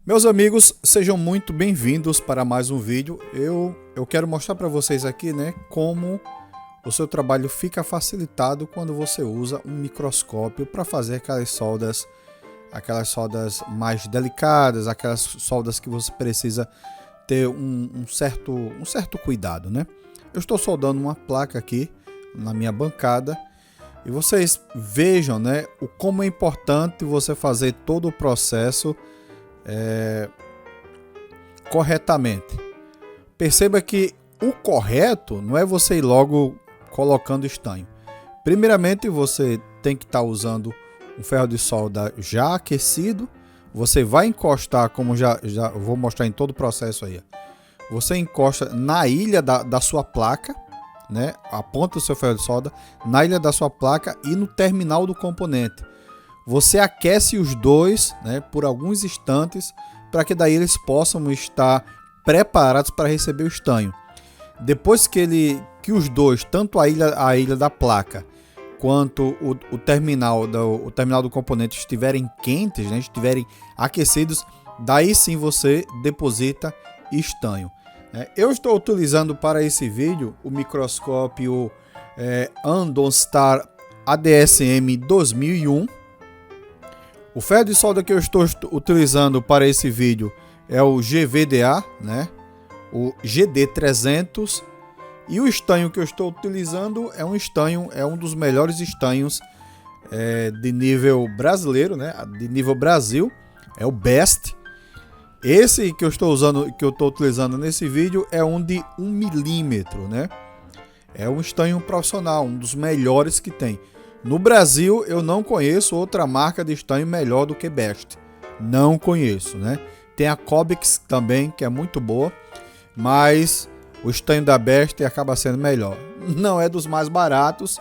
Meus amigos, sejam muito bem-vindos para mais um vídeo. Eu quero mostrar para vocês aqui, como o seu trabalho fica facilitado quando você usa um microscópio para fazer aquelas soldas mais delicadas, aquelas soldas que você precisa ter um certo cuidado, Eu estou soldando uma placa aqui na minha bancada e vocês vejam, como é importante você fazer todo o processo corretamente. Perceba que o correto não é você ir logo colocando estanho. Primeiramente, você tem que estar usando um ferro de solda já aquecido. Você vai encostar, como já vou mostrar em todo o processo aí. Você encosta na ilha da sua placa, a ponta do seu ferro de solda, na ilha da sua placa e no terminal do componente. Você aquece os dois, por alguns instantes, para que daí eles possam estar preparados para receber o estanho. Depois que os dois, tanto a ilha da placa quanto o terminal do componente estiverem quentes, estiverem aquecidos, daí sim você deposita estanho. Eu estou utilizando para esse vídeo o microscópio Andonstar ADSM 2001. O ferro de solda que eu estou utilizando para esse vídeo é o GVDA, o GD300, e o estanho que eu estou utilizando é um dos melhores estanhos de nível brasileiro, de nível Brasil, é o Best. Esse que eu estou utilizando nesse vídeo é um de 1 milímetro, É um estanho profissional, um dos melhores que tem. No Brasil, eu não conheço outra marca de estanho melhor do que Best. Não conheço, Tem a Cobex também, que é muito boa, mas o estanho da Best acaba sendo melhor. Não é dos mais baratos,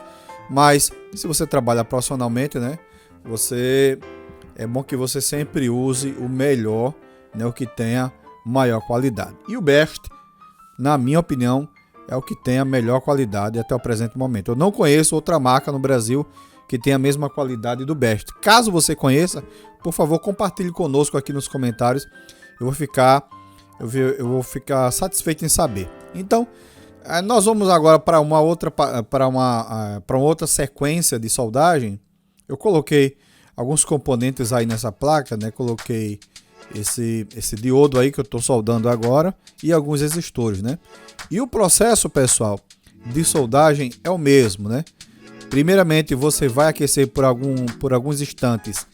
mas se você trabalha profissionalmente, é bom que você sempre use o melhor, o que tenha maior qualidade. E o Best, na minha opinião, é o que tem a melhor qualidade até o presente momento. Eu não conheço outra marca no Brasil que tenha a mesma qualidade do Best. Caso você conheça, por favor, compartilhe conosco aqui nos comentários. Eu vou ficar satisfeito em saber. Então, nós vamos agora para uma outra sequência de soldagem. Eu coloquei alguns componentes aí nessa placa, Coloquei esse diodo aí que eu estou soldando agora e alguns resistores, E o processo, pessoal, de soldagem é o mesmo, Primeiramente, você vai aquecer por alguns instantes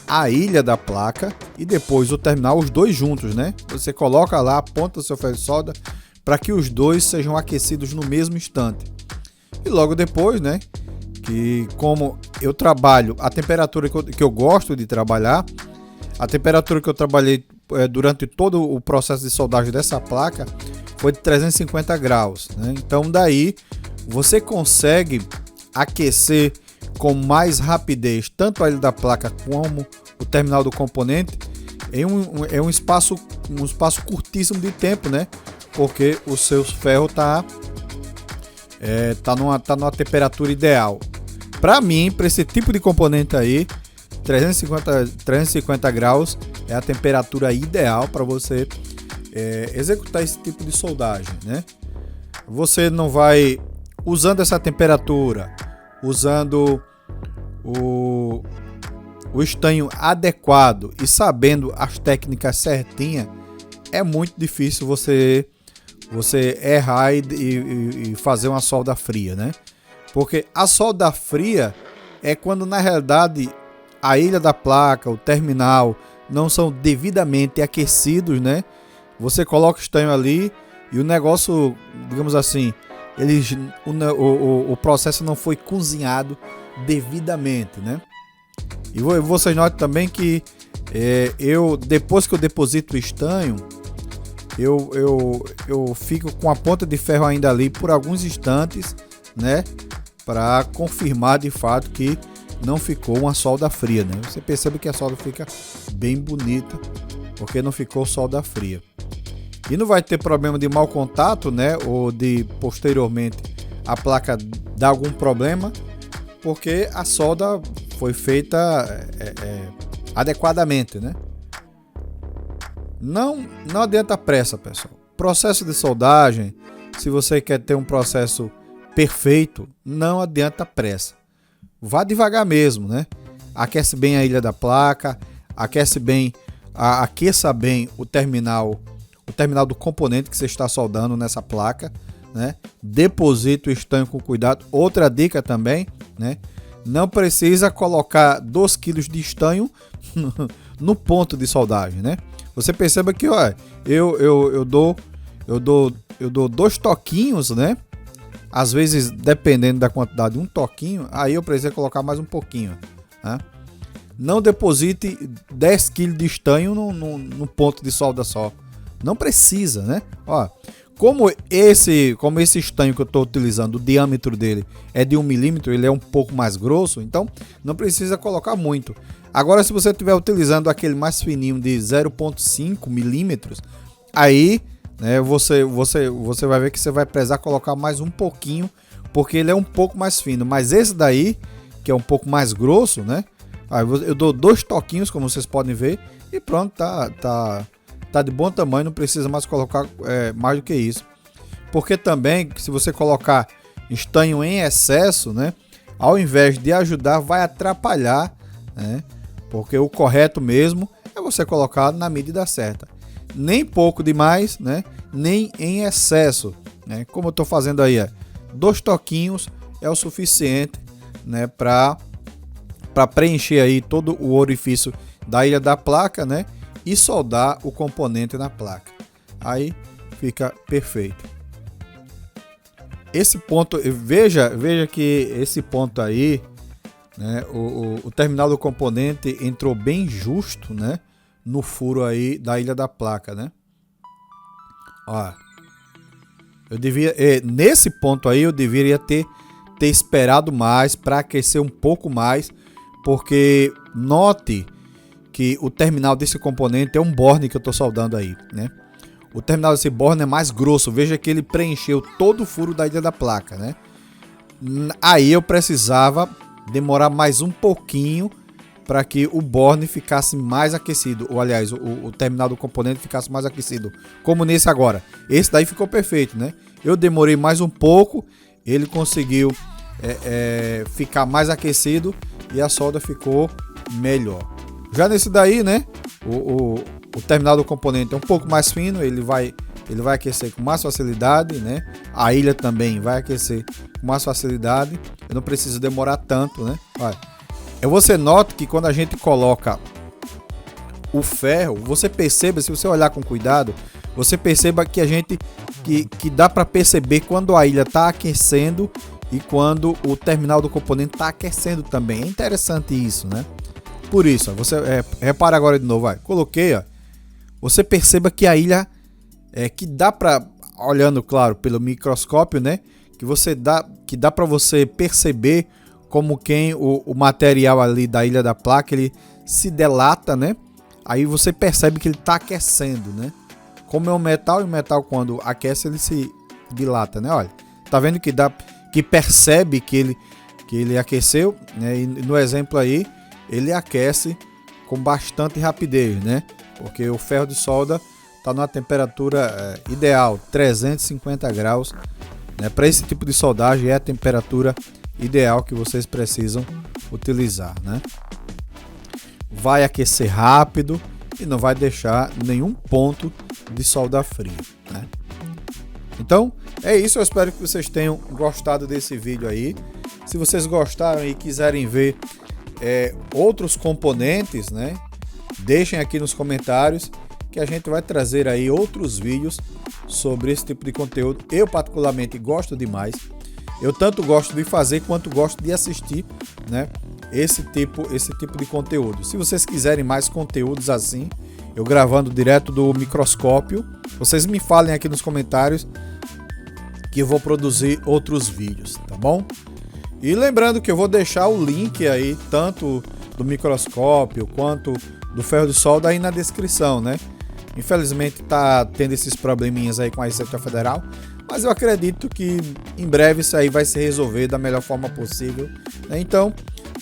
a ilha da placa e depois o terminal, os dois juntos, Você coloca lá a ponta do seu ferro de solda para que os dois sejam aquecidos no mesmo instante. E logo depois, que como eu trabalho a temperatura que eu gosto de trabalhar, a temperatura que eu trabalhei durante todo o processo de soldagem dessa placa foi de 350 graus. Então daí você consegue aquecer com mais rapidez tanto a ilha da placa como o terminal do componente em um espaço curtíssimo de tempo, porque o seu ferro tá numa temperatura ideal. Para mim, para esse tipo de componente aí, 350 graus é a temperatura ideal para você executar esse tipo de soldagem, Você não vai, usando essa temperatura, usando o estanho adequado e sabendo as técnicas certinhas, é muito difícil você errar e fazer uma solda fria, Porque a solda fria é quando na realidade a ilha da placa, o terminal não são devidamente aquecidos, Você coloca o estanho ali e o negócio, digamos assim, o processo não foi cozinhado devidamente, E vocês notem também que depois que eu deposito o estanho, eu fico com a ponta de ferro ainda ali por alguns instantes, para confirmar de fato que não ficou uma solda fria, Você percebe que a solda fica bem bonita porque não ficou solda fria. E não vai ter problema de mau contato, ou de posteriormente a placa dar algum problema, porque a solda foi feita adequadamente, Não adianta pressa, pessoal. Processo de soldagem, se você quer ter um processo perfeito, não adianta pressa. Vá devagar mesmo, né? Aquece bem a ilha da placa, aqueça bem o terminal do componente que você está soldando nessa placa, né? Deposite o estanho com cuidado. Outra dica também, né? Não precisa colocar 2 kg de estanho no ponto de soldagem, né? Você perceba que, ó, eu dou 2 toquinhos, né? Às vezes, dependendo da quantidade, um toquinho, aí eu preciso colocar mais um pouquinho, né? Não deposite 10 kg de estanho no ponto de solda só. Não precisa, né? Ó, como esse estanho que eu estou utilizando, o diâmetro dele é de 1 milímetro, ele é um pouco mais grosso, então não precisa colocar muito. Agora, se você estiver utilizando aquele mais fininho de 0,5 milímetros, aí, né, você vai ver que você vai precisar colocar mais um pouquinho, porque ele é um pouco mais fino. Mas esse daí, que é um pouco mais grosso, né? Aí eu dou 2 toquinhos, como vocês podem ver, e pronto, tá de bom tamanho, não precisa mais colocar mais do que isso. Porque também, se você colocar estanho em excesso, né, ao invés de ajudar, vai atrapalhar, né? Porque o correto mesmo é você colocar na medida certa. Nem pouco demais, né? Nem em excesso, né? Como eu estou fazendo aí, 2 toquinhos é o suficiente, né, para preencher aí todo o orifício da ilha da placa, né, e soldar o componente na placa. Aí fica perfeito. Esse ponto, veja que esse ponto aí, né, o terminal do componente entrou bem justo, né, no furo aí da ilha da placa, né? Ó, nesse ponto aí eu deveria ter esperado mais para aquecer um pouco mais, porque note que o terminal desse componente é um borne que eu estou soldando aí, né? O terminal desse borne é mais grosso. Veja que ele preencheu todo o furo da ilha da placa, né? Aí eu precisava demorar mais um pouquinho para que o borne ficasse mais aquecido, ou aliás, o terminal do componente ficasse mais aquecido, como nesse agora. Esse daí ficou perfeito, né? Eu demorei mais um pouco, ele conseguiu ficar mais aquecido e a solda ficou melhor. Já nesse daí, né, o terminal do componente é um pouco mais fino, ele vai aquecer com mais facilidade, né? A ilha também vai aquecer com mais facilidade. Eu não preciso demorar tanto, né? Olha, você nota que quando a gente coloca o ferro, você perceba, se você olhar com cuidado, você perceba que que dá para perceber quando a ilha está aquecendo e quando o terminal do componente está aquecendo também. É interessante isso, né? Por isso, ó, você repara agora de novo, vai. Coloquei, ó. Você perceba que a ilha que dá para, olhando claro pelo microscópio, né, que dá para você perceber como o material ali da ilha da placa ele se dilata, né? Aí você percebe que ele está aquecendo, né? Como é um metal, e o metal quando aquece ele se dilata, né? Olha, tá vendo que percebe que ele aqueceu, né? E no exemplo aí ele aquece com bastante rapidez, né? Porque o ferro de solda está numa temperatura ideal, 350 graus, né? Para esse tipo de soldagem é a temperatura ideal que vocês precisam utilizar, né? Vai aquecer rápido e não vai deixar nenhum ponto de solda fria, né? Então é isso, eu espero que vocês tenham gostado desse vídeo aí. Se vocês gostaram e quiserem ver outros componentes, né, deixem aqui nos comentários que a gente vai trazer aí outros vídeos sobre esse tipo de conteúdo. Eu particularmente gosto demais. Eu tanto gosto de fazer quanto gosto de assistir, né, esse tipo de conteúdo. Se vocês quiserem mais conteúdos assim, eu gravando direto do microscópio, vocês me falem aqui nos comentários que eu vou produzir outros vídeos, tá bom? E lembrando que eu vou deixar o link aí, tanto do microscópio quanto do ferro de solda aí na descrição, né? Infelizmente tá tendo esses probleminhas aí com a Receita Federal, mas eu acredito que em breve isso aí vai se resolver da melhor forma possível, né? Então,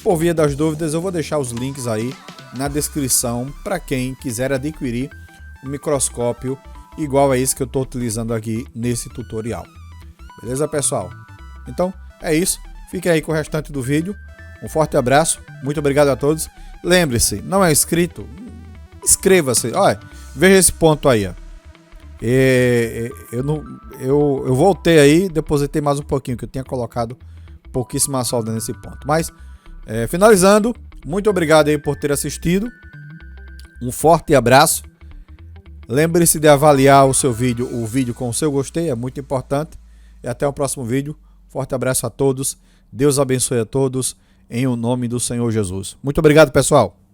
por via das dúvidas, eu vou deixar os links aí na descrição para quem quiser adquirir um microscópio igual a esse que eu estou utilizando aqui nesse tutorial. Beleza, pessoal? Então, é isso. Fique aí com o restante do vídeo. Um forte abraço. Muito obrigado a todos. Lembre-se, não é inscrito? Inscreva-se. Olha, veja esse ponto aí, ó. Eu voltei aí, depositei mais um pouquinho, que eu tinha colocado pouquíssima solda nesse ponto. Mas, finalizando, muito obrigado aí por ter assistido. Um forte abraço. Lembre-se de avaliar o vídeo com o seu gostei, é muito importante. E até o próximo vídeo. Forte abraço a todos. Deus abençoe a todos, em o nome do Senhor Jesus. Muito obrigado, pessoal.